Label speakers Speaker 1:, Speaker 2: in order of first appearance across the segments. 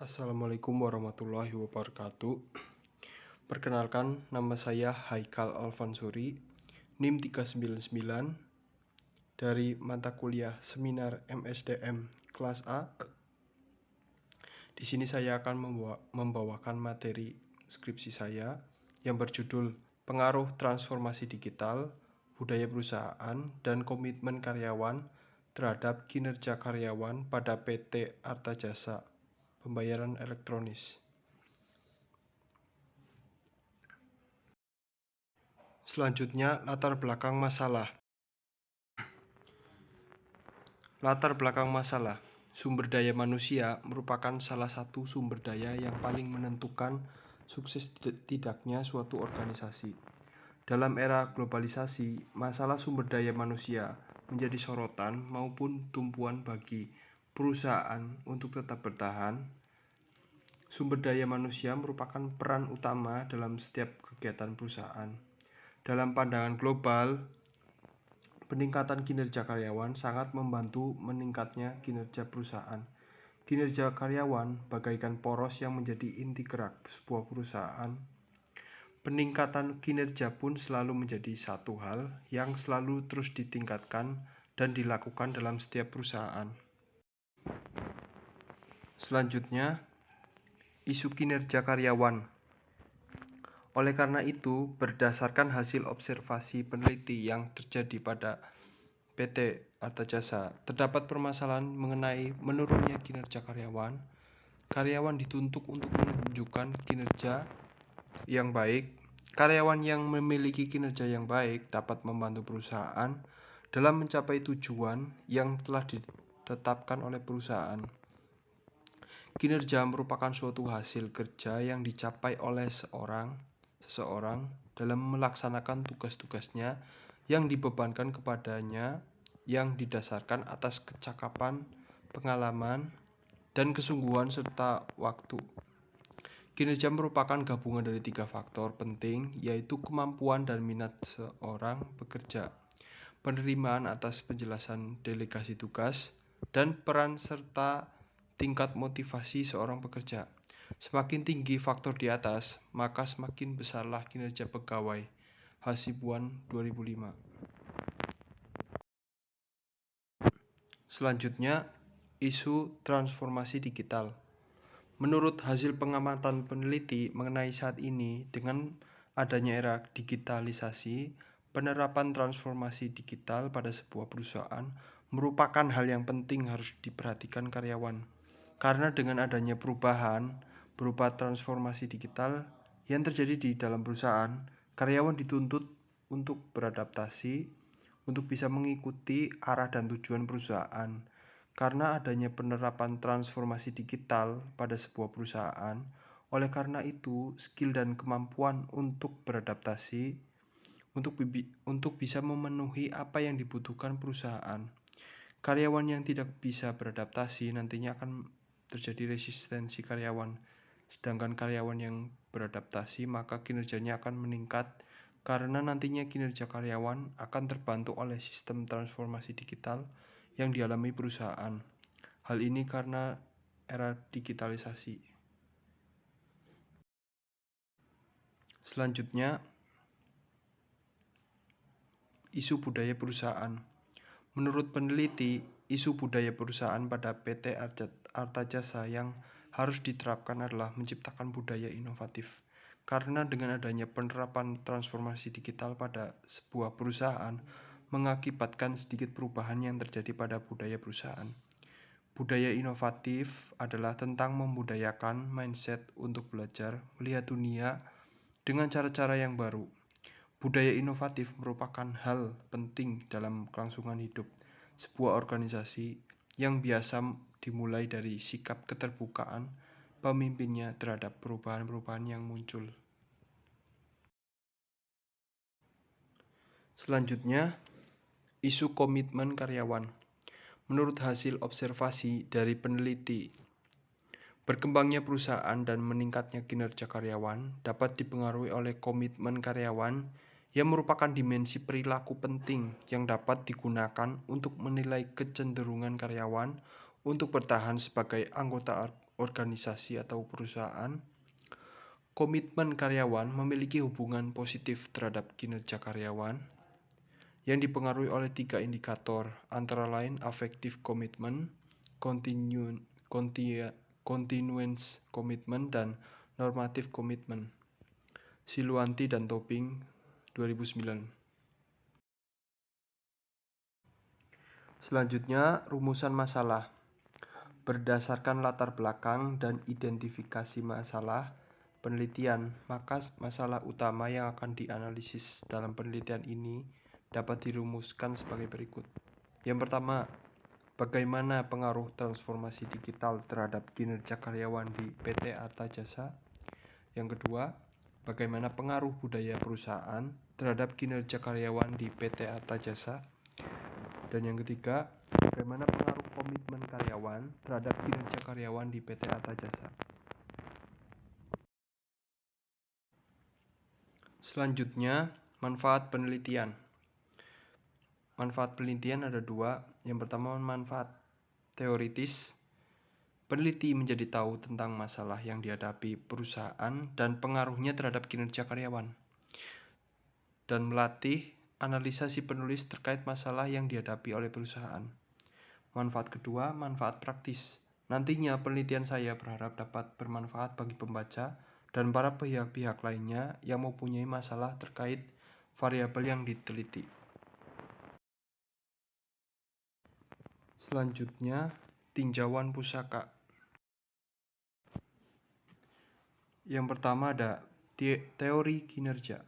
Speaker 1: Assalamualaikum warahmatullahi wabarakatuh. Perkenalkan, nama saya Haikal Alfansuri, NIM 399 dari mata kuliah Seminar MSDM kelas A. Di sini saya akan membawakan materi skripsi saya yang berjudul Pengaruh Transformasi Digital, Budaya Perusahaan, dan Komitmen Karyawan terhadap Kinerja Karyawan pada PT Artajasa Pembayaran Elektronis. Selanjutnya, latar belakang masalah. Latar belakang masalah. Sumber daya manusia merupakan salah satu sumber daya yang paling menentukan sukses tidaknya suatu organisasi. Dalam era globalisasi, masalah sumber daya manusia menjadi sorotan maupun tumpuan bagi perusahaan untuk tetap bertahan. Sumber daya manusia merupakan peran utama dalam setiap kegiatan perusahaan. Dalam pandangan global, peningkatan kinerja karyawan sangat membantu meningkatnya kinerja perusahaan. Kinerja karyawan bagaikan poros yang menjadi inti gerak sebuah perusahaan. Peningkatan kinerja pun selalu menjadi satu hal yang selalu terus ditingkatkan dan dilakukan dalam setiap perusahaan. Selanjutnya, isu kinerja karyawan. Oleh karena itu, berdasarkan hasil observasi peneliti yang terjadi pada PT Artajasa, terdapat permasalahan mengenai menurunnya kinerja karyawan. Karyawan dituntut untuk menunjukkan kinerja yang baik. Karyawan yang memiliki kinerja yang baik dapat membantu perusahaan dalam mencapai tujuan yang telah ditetapkan oleh perusahaan. Kinerja merupakan suatu hasil kerja yang dicapai oleh seseorang dalam melaksanakan tugas-tugasnya yang dibebankan kepadanya yang didasarkan atas kecakapan, pengalaman, dan kesungguhan serta waktu. Kinerja merupakan gabungan dari 3 faktor penting, yaitu kemampuan dan minat seorang pekerja, penerimaan atas penjelasan delegasi tugas, dan peran serta tingkat motivasi seorang pekerja. Semakin tinggi faktor di atas, maka semakin besarlah kinerja pegawai. Hasibuan 2005. Selanjutnya, isu transformasi digital. Menurut hasil pengamatan peneliti mengenai saat ini, dengan adanya era digitalisasi, penerapan transformasi digital pada sebuah perusahaan merupakan hal yang penting harus diperhatikan karyawan. Karena dengan adanya perubahan berupa transformasi digital yang terjadi di dalam perusahaan, karyawan dituntut untuk beradaptasi, untuk bisa mengikuti arah dan tujuan perusahaan. Karena adanya penerapan transformasi digital pada sebuah perusahaan, oleh karena itu, skill dan kemampuan untuk beradaptasi untuk bisa memenuhi apa yang dibutuhkan perusahaan. Karyawan yang tidak bisa beradaptasi nantinya akan terjadi resistensi karyawan. Sedangkan karyawan yang beradaptasi maka kinerjanya akan meningkat karena nantinya kinerja karyawan akan terbantu oleh sistem transformasi digital yang dialami perusahaan. Hal ini karena era digitalisasi. Selanjutnya, isu budaya perusahaan. Menurut peneliti, isu budaya perusahaan pada PT Artajasa yang harus diterapkan adalah menciptakan budaya inovatif. Karena dengan adanya penerapan transformasi digital pada sebuah perusahaan mengakibatkan sedikit perubahan yang terjadi pada budaya perusahaan. Budaya inovatif adalah tentang membudayakan mindset untuk belajar, melihat dunia dengan cara-cara yang baru. Budaya inovatif merupakan hal penting dalam kelangsungan hidup sebuah organisasi yang biasa dimulai dari sikap keterbukaan pemimpinnya terhadap perubahan-perubahan yang muncul. Selanjutnya, isu komitmen karyawan. Menurut hasil observasi dari peneliti, berkembangnya perusahaan dan meningkatnya kinerja karyawan dapat dipengaruhi oleh komitmen karyawan yang merupakan dimensi perilaku penting yang dapat digunakan untuk menilai kecenderungan karyawan untuk bertahan sebagai anggota organisasi atau perusahaan, komitmen karyawan memiliki hubungan positif terhadap kinerja karyawan yang dipengaruhi oleh 3 indikator, antara lain affective commitment, continuance commitment, dan normative commitment. Siluanti dan Tobing, 2009. Selanjutnya, rumusan masalah. Berdasarkan latar belakang dan identifikasi masalah penelitian, maka masalah utama yang akan dianalisis dalam penelitian ini dapat dirumuskan sebagai berikut. Yang pertama, bagaimana pengaruh transformasi digital terhadap kinerja karyawan di PT Arta Jasa? Yang kedua, bagaimana pengaruh budaya perusahaan terhadap kinerja karyawan di PT Arta Jasa? Dan yang ketiga, bagaimana pengaruh komitmen karyawan terhadap kinerja karyawan di PT Arta Jasa? Selanjutnya, manfaat penelitian. Manfaat penelitian ada dua. Yang pertama, manfaat teoritis. Peneliti menjadi tahu tentang masalah yang dihadapi perusahaan dan pengaruhnya terhadap kinerja karyawan. Dan melatih analisa si penulis terkait masalah yang dihadapi oleh perusahaan. Manfaat kedua, manfaat praktis. Nantinya penelitian saya berharap dapat bermanfaat bagi pembaca dan para pihak-pihak lainnya yang mempunyai masalah terkait variabel yang diteliti. Selanjutnya, tinjauan pusaka. Yang pertama ada teori kinerja.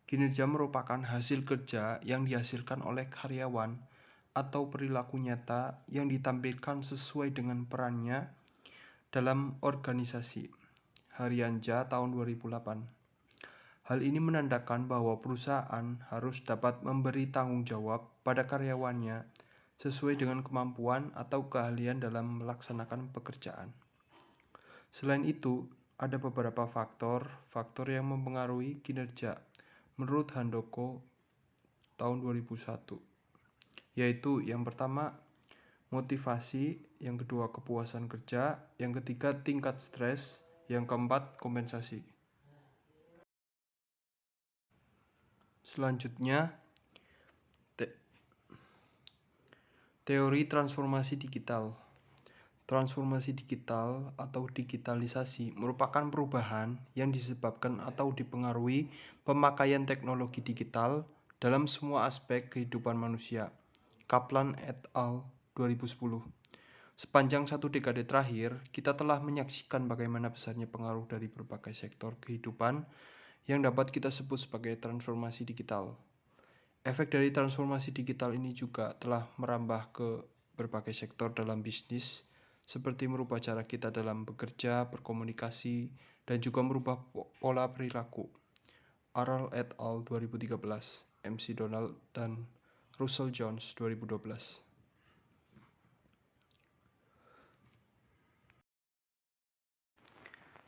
Speaker 1: Kinerja merupakan hasil kerja yang dihasilkan oleh karyawan atau perilaku nyata yang ditampilkan sesuai dengan perannya dalam organisasi. Harianja tahun 2008. Hal ini menandakan bahwa perusahaan harus dapat memberi tanggung jawab pada karyawannya sesuai dengan kemampuan atau keahlian dalam melaksanakan pekerjaan. Selain itu, ada beberapa faktor yang mempengaruhi kinerja menurut Handoko tahun 2001, yaitu yang pertama motivasi, yang kedua kepuasan kerja, yang ketiga tingkat stres, yang keempat kompensasi. Selanjutnya, teori transformasi digital. Transformasi digital atau digitalisasi merupakan perubahan yang disebabkan atau dipengaruhi pemakaian teknologi digital dalam semua aspek kehidupan manusia. Kaplan et al. 2010. Sepanjang 1 dekade terakhir, kita telah menyaksikan bagaimana besarnya pengaruh dari berbagai sektor kehidupan yang dapat kita sebut sebagai transformasi digital. Efek dari transformasi digital ini juga telah merambah ke berbagai sektor dalam bisnis, seperti merubah cara kita dalam bekerja, berkomunikasi, dan juga merubah pola perilaku. Arrell et al. 2013, MC Donald dan Russell Jones 2012.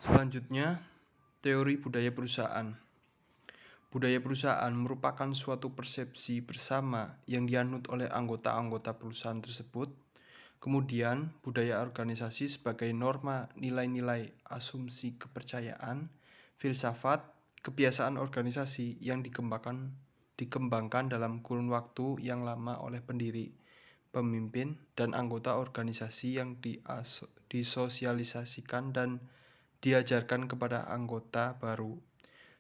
Speaker 1: Selanjutnya, teori budaya perusahaan. Budaya perusahaan merupakan suatu persepsi bersama yang dianut oleh anggota-anggota perusahaan tersebut. Kemudian, budaya organisasi sebagai norma nilai-nilai, asumsi kepercayaan, filsafat, kebiasaan organisasi yang dikembangkan dalam kurun waktu yang lama oleh pendiri, pemimpin, dan anggota organisasi yang disosialisasikan dan diajarkan kepada anggota baru,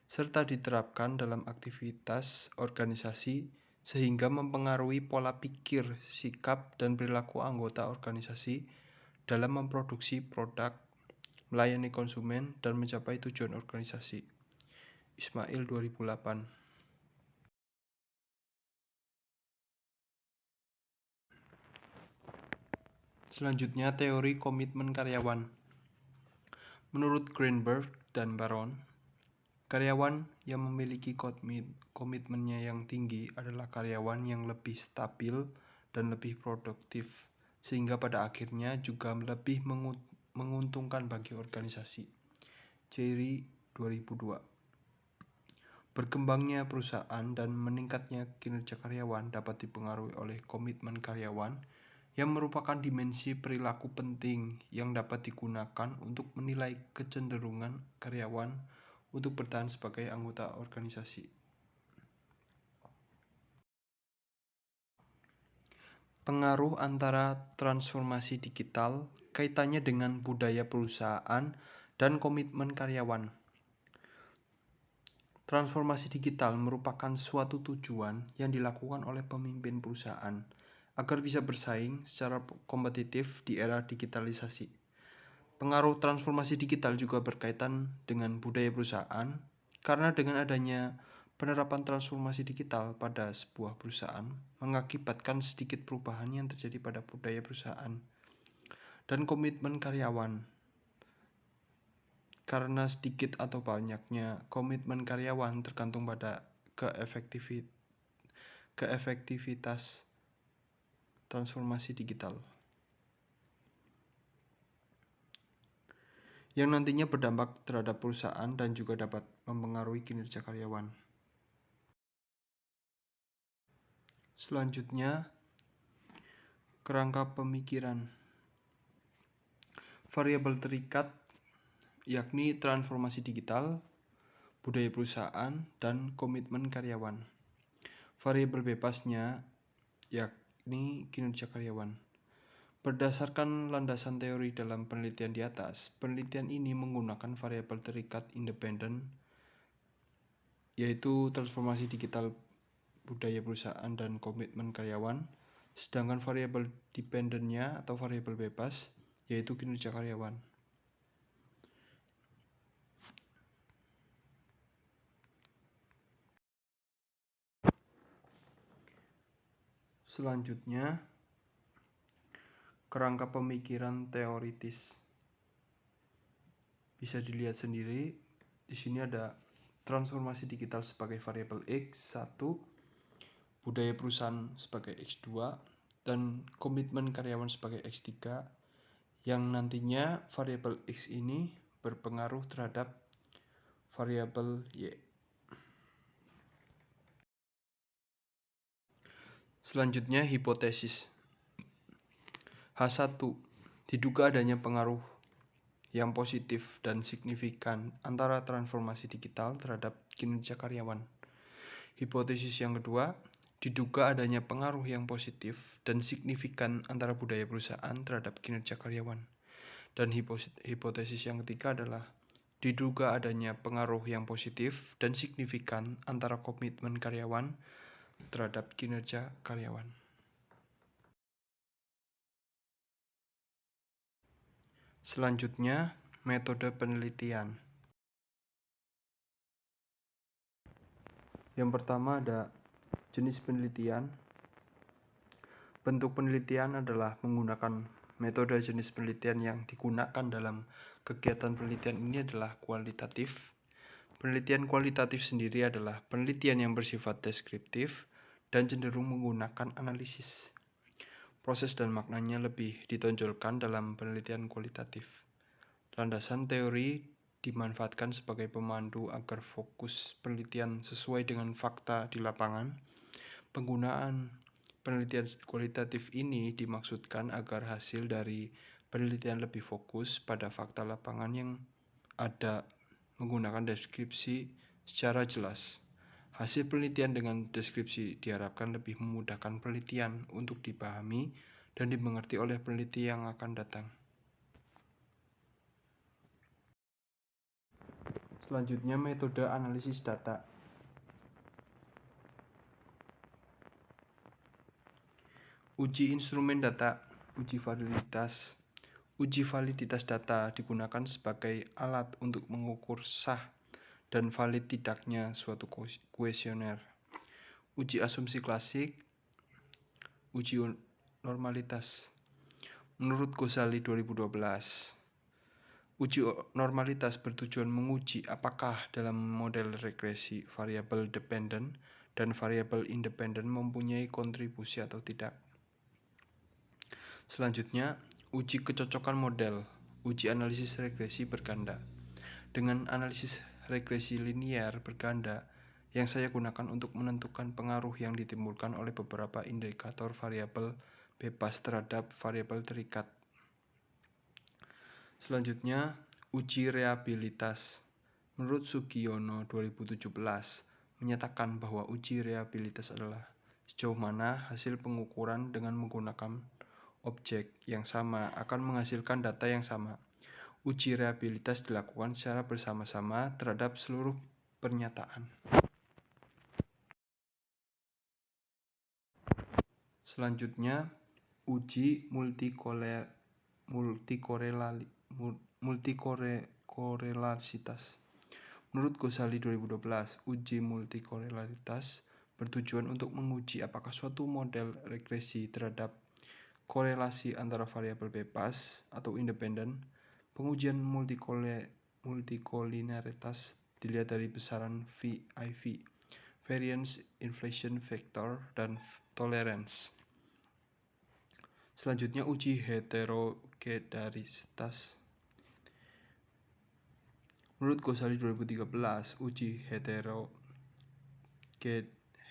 Speaker 1: serta diterapkan dalam aktivitas organisasi sehingga mempengaruhi pola pikir, sikap, dan perilaku anggota organisasi dalam memproduksi produk, melayani konsumen, dan mencapai tujuan organisasi. Ismail 2008. Selanjutnya, teori komitmen karyawan. Menurut Greenberg dan Baron, karyawan yang memiliki komitmennya yang tinggi adalah karyawan yang lebih stabil dan lebih produktif, sehingga pada akhirnya juga lebih menguntungkan bagi organisasi. Cherry 2002. Berkembangnya perusahaan dan meningkatnya kinerja karyawan dapat dipengaruhi oleh komitmen karyawan yang merupakan dimensi perilaku penting yang dapat digunakan untuk menilai kecenderungan karyawan untuk bertahan sebagai anggota organisasi. Pengaruh antara transformasi digital kaitannya dengan budaya perusahaan dan komitmen karyawan. Transformasi digital merupakan suatu tujuan yang dilakukan oleh pemimpin perusahaan agar bisa bersaing secara kompetitif di era digitalisasi. Pengaruh transformasi digital juga berkaitan dengan budaya perusahaan, karena dengan adanya penerapan transformasi digital pada sebuah perusahaan mengakibatkan sedikit perubahan yang terjadi pada budaya perusahaan dan komitmen karyawan. Karena sedikit atau banyaknya komitmen karyawan tergantung pada keefektivitas transformasi digital, yang nantinya berdampak terhadap perusahaan dan juga dapat mempengaruhi kinerja karyawan. Selanjutnya, kerangka pemikiran. Variabel terikat yakni transformasi digital, budaya perusahaan, dan komitmen karyawan. Variabel bebasnya yakni kinerja karyawan. Berdasarkan landasan teori dalam penelitian di atas, penelitian ini menggunakan variabel terikat independen, yaitu transformasi digital, budaya perusahaan, dan komitmen karyawan, sedangkan variabel dependennya atau variabel bebas, yaitu kinerja karyawan. Selanjutnya, kerangka pemikiran teoritis. Bisa dilihat sendiri, di sini ada transformasi digital sebagai variabel X1, budaya perusahaan sebagai X2, dan komitmen karyawan sebagai X3, yang nantinya variabel X ini berpengaruh terhadap variabel Y. Selanjutnya, hipotesis. H1, diduga adanya pengaruh yang positif dan signifikan antara transformasi digital terhadap kinerja karyawan. Hipotesis yang kedua, diduga adanya pengaruh yang positif dan signifikan antara budaya perusahaan terhadap kinerja karyawan. Dan hipotesis yang ketiga adalah diduga adanya pengaruh yang positif dan signifikan antara komitmen karyawan terhadap kinerja karyawan. Selanjutnya, metode penelitian. Yang pertama ada jenis penelitian. Bentuk penelitian adalah menggunakan metode jenis penelitian yang digunakan dalam kegiatan penelitian ini adalah kualitatif. Penelitian kualitatif sendiri adalah penelitian yang bersifat deskriptif dan cenderung menggunakan analisis. Proses dan maknanya lebih ditonjolkan dalam penelitian kualitatif. Landasan teori dimanfaatkan sebagai pemandu agar fokus penelitian sesuai dengan fakta di lapangan. Penggunaan penelitian kualitatif ini dimaksudkan agar hasil dari penelitian lebih fokus pada fakta lapangan yang ada menggunakan deskripsi secara jelas. Hasil penelitian dengan deskripsi diharapkan lebih memudahkan penelitian untuk dipahami dan dimengerti oleh peneliti yang akan datang. Selanjutnya, metode analisis data. Uji instrumen data, uji validitas. Uji validitas data digunakan sebagai alat untuk mengukur sah dan valid tidaknya suatu kuesioner. Uji asumsi klasik, uji normalitas. Menurut Ghazali 2012, uji normalitas bertujuan menguji apakah dalam model regresi variabel dependent dan variabel independent mempunyai kontribusi atau tidak. Selanjutnya, uji kecocokan model, uji analisis regresi berganda. Dengan analisis regresi linear berganda yang saya gunakan untuk menentukan pengaruh yang ditimbulkan oleh beberapa indikator variabel bebas terhadap variabel terikat. Selanjutnya, uji reabilitas. Menurut Sugiono 2017 menyatakan bahwa uji reabilitas adalah sejauh mana hasil pengukuran dengan menggunakan objek yang sama akan menghasilkan data yang sama. Uji reabilitas dilakukan secara bersama-sama terhadap seluruh pernyataan. Selanjutnya, uji multikorelasitas. Menurut Ghazali 2012, uji multikorelasitas bertujuan untuk menguji apakah suatu model regresi terhadap korelasi antara variabel bebas atau independen. Pengujian multikolineritas dilihat dari besaran VIV, variance inflation factor, dan tolerance. Selanjutnya, uji heterogeneisitas. Menurut Ghazali 2013, uji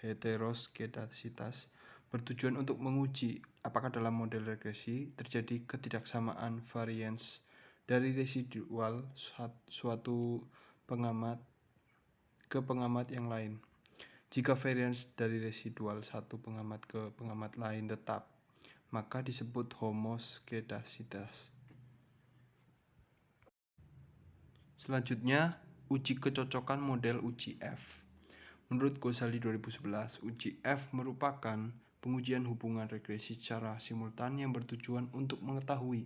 Speaker 1: heterogeneisitas bertujuan untuk menguji apakah dalam model regresi terjadi ketidaksamaan variance dari residual suatu pengamat ke pengamat yang lain. Jika variance dari residual satu pengamat ke pengamat lain tetap, maka disebut homoskedasitas. Selanjutnya, uji kecocokan model uji F. Menurut Ghazali 2011, uji F merupakan pengujian hubungan regresi secara simultan yang bertujuan untuk mengetahui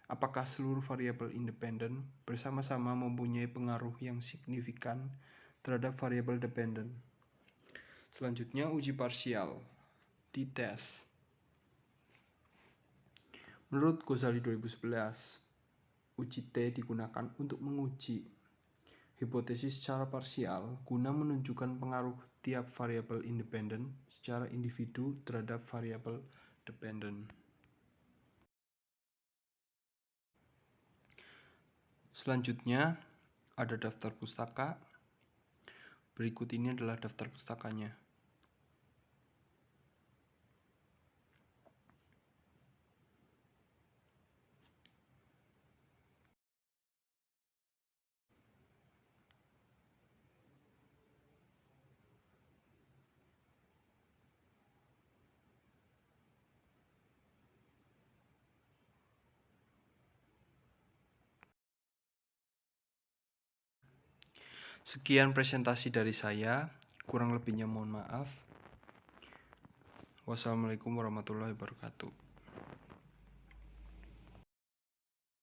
Speaker 1: apakah seluruh variabel independen bersama-sama mempunyai pengaruh yang signifikan terhadap variabel dependen. Selanjutnya, uji parsial, t-test. Menurut Ghazali 2011, uji T digunakan untuk menguji hipotesis secara parsial guna menunjukkan pengaruh tiap variabel independen secara individu terhadap variabel dependen. Selanjutnya, ada daftar pustaka. Berikut ini adalah daftar pustakanya. Sekian presentasi dari saya, kurang lebihnya mohon maaf. Wassalamualaikum warahmatullahi wabarakatuh.